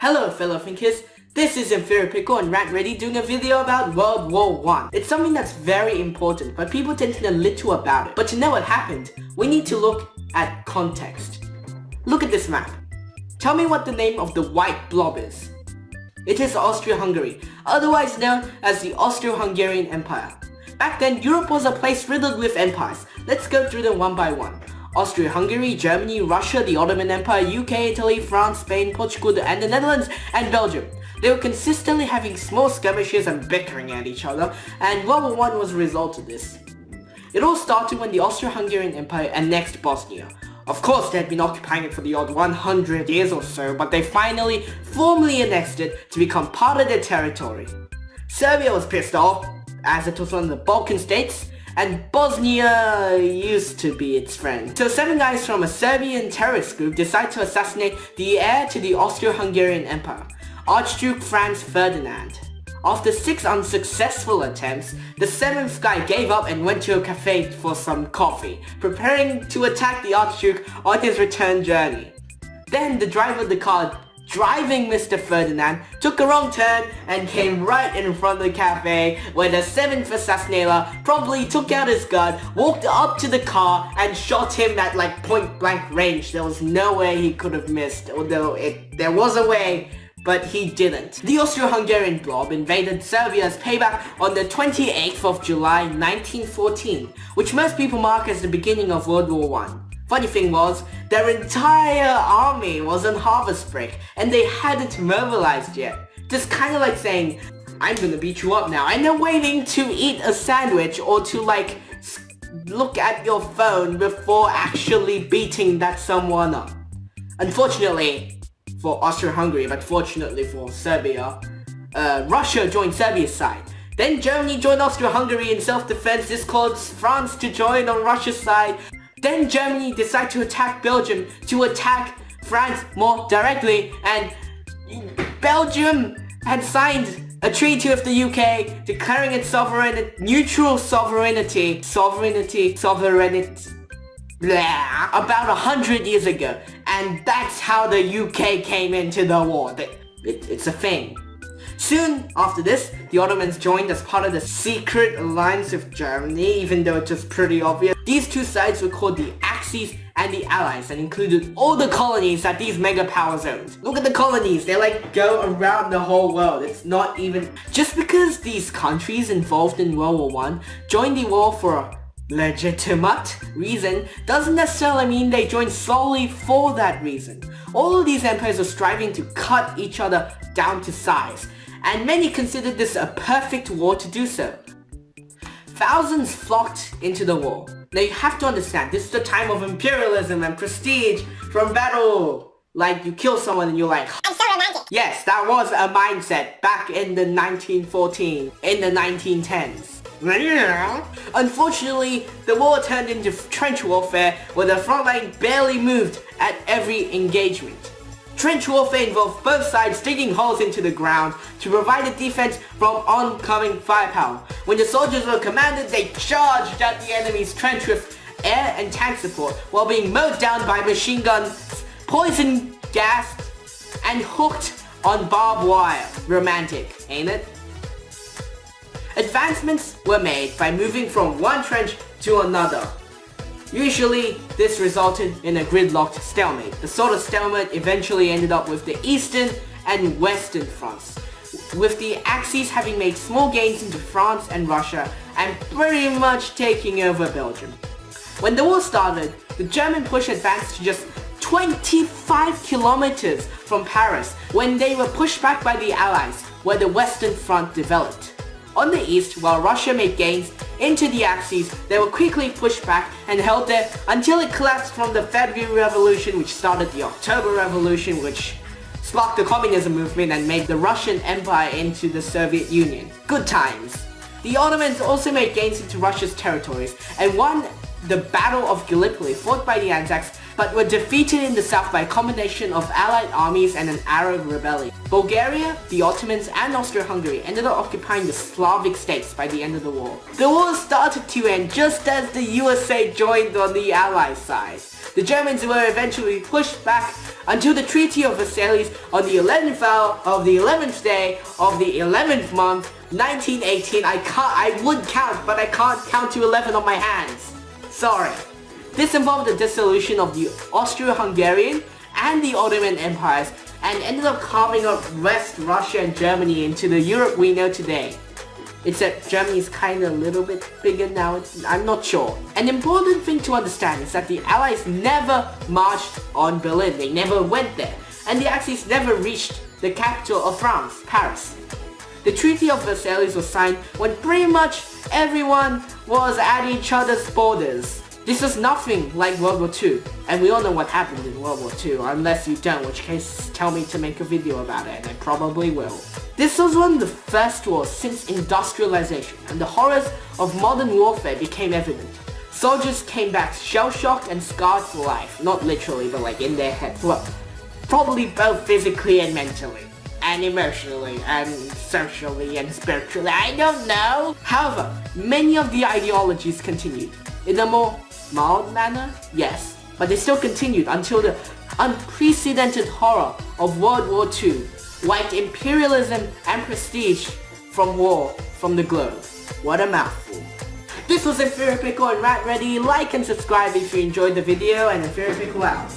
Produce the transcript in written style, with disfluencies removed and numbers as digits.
Hello fellow thinkers, this is Inferior Pickle and Rant Ready doing a video about World War I. It's something that's very important, but people tend to know little about it. But to know what happened, we need to look at context. Look at this map. Tell me what the name of the white blob is. It is Austria-Hungary, otherwise known as the Austro-Hungarian Empire. Back then, Europe was a place riddled with empires. Let's go through them one by one. Austria-Hungary, Germany, Russia, the Ottoman Empire, UK, Italy, France, Spain, Portugal, and the Netherlands, and Belgium. They were consistently having small skirmishes and bickering at each other, and World War I was a result of this. It all started when the Austro-Hungarian Empire annexed Bosnia. Of course, they had been occupying it for the odd 100 years or so, but they finally formally annexed it to become part of their territory. Serbia was pissed off, as it was one of the Balkan states, and Bosnia used to be its friend. So 7 guys from a Serbian terrorist group decide to assassinate the heir to the Austro-Hungarian Empire, Archduke Franz Ferdinand. After 6 unsuccessful attempts, the 7th guy gave up and went to a cafe for some coffee, preparing to attack the Archduke on his return journey. Then the driver of the car driving Mr. Ferdinand took a wrong turn and came right in front of the cafe, where the 7th assassinator probably took out his gun, walked up to the car and shot him at like point blank range. There was no way he could have missed, although there was a way, but he didn't. The Austro-Hungarian blob invaded Serbia as payback on the 28th of July 1914, which most people mark as the beginning of World War I. Funny thing was, their entire army was on harvest break and they hadn't mobilized yet. Just kinda like saying, I'm gonna beat you up now, and they're waiting to eat a sandwich or to like look at your phone before actually beating that someone up. Unfortunately for Austria-Hungary, but fortunately for Serbia, Russia joined Serbia's side. Then Germany joined Austria-Hungary in self-defense. This caused France to join on Russia's side. Then Germany decided to attack Belgium to attack France more directly, and Belgium had signed a treaty with the UK declaring its neutral sovereignty, about 100 years ago, and that's how the UK came into the war. It's a thing. Soon after this, the Ottomans joined as part of the secret alliance with Germany, even though it's just pretty obvious. These two sides were called the Axis and the Allies and included all the colonies that these mega powers owned. Look at the colonies, they like go around the whole world. It's not even... Just because these countries involved in World War I joined the war for a legitimate reason doesn't necessarily mean they joined solely for that reason. All of these empires are striving to cut each other down to size, and many considered this a perfect war to do so. Thousands flocked into the war. Now you have to understand, this is the time of imperialism and prestige from battle. Like you kill someone and you're like, I'm so romantic. Yes, that was a mindset back in the 1914, in the 1910s. Unfortunately, the war turned into trench warfare where the front line barely moved at every engagement. Trench warfare involved both sides digging holes into the ground to provide a defense from oncoming firepower. When the soldiers were commanded, they charged at the enemy's trench with air and tank support while being mowed down by machine guns, poison gas, and hooked on barbed wire. Romantic, ain't it? Advancements were made by moving from one trench to another. Usually, this resulted in a gridlocked stalemate. The sort of stalemate eventually ended up with the Eastern and Western fronts, with the Axis having made small gains into France and Russia and pretty much taking over Belgium. When the war started, the German push advanced to just 25 kilometers from Paris when they were pushed back by the Allies, where the Western Front developed. On the east, while Russia made gains into the Axis, they were quickly pushed back and held there until it collapsed from the February Revolution, which started the October Revolution, which sparked the communism movement and made the Russian Empire into the Soviet Union. Good times. The Ottomans also made gains into Russia's territories and won the Battle of Gallipoli, fought by the Anzacs, but were defeated in the south by a combination of Allied armies and an Arab rebellion. Bulgaria, the Ottomans, and Austria-Hungary ended up occupying the Slavic states by the end of the war. The war started to end just as the USA joined on the Allied side. The Germans were eventually pushed back until the Treaty of Versailles on the 11th hour of the 11th day of the 11th month, 1918. I would count, but I can't count to 11 on my hands. Sorry. This involved the dissolution of the Austro-Hungarian and the Ottoman empires and ended up carving up West Russia and Germany into the Europe we know today. Except Germany's kinda a little bit bigger now, I'm not sure. An important thing to understand is that the Allies never marched on Berlin, they never went there, and the Axis never reached the capital of France, Paris. The Treaty of Versailles was signed when pretty much everyone was at each other's borders. This was nothing like World War II, and we all know what happened in World War II, unless you don't, in which case tell me to make a video about it, and I probably will. This was one of the first wars since industrialization, and the horrors of modern warfare became evident. Soldiers came back shell-shocked and scarred for life, not literally, but like in their heads, well, probably both physically and mentally, and emotionally, and socially, and spiritually, I don't know. However, many of the ideologies continued. In a more mild manner, yes, but they still continued until the unprecedented horror of World War II wiped imperialism and prestige from war from the globe. What a mouthful. This was Inferior Pickle and Rat Ready. Like and subscribe if you enjoyed the video, and Inferior Pickle out.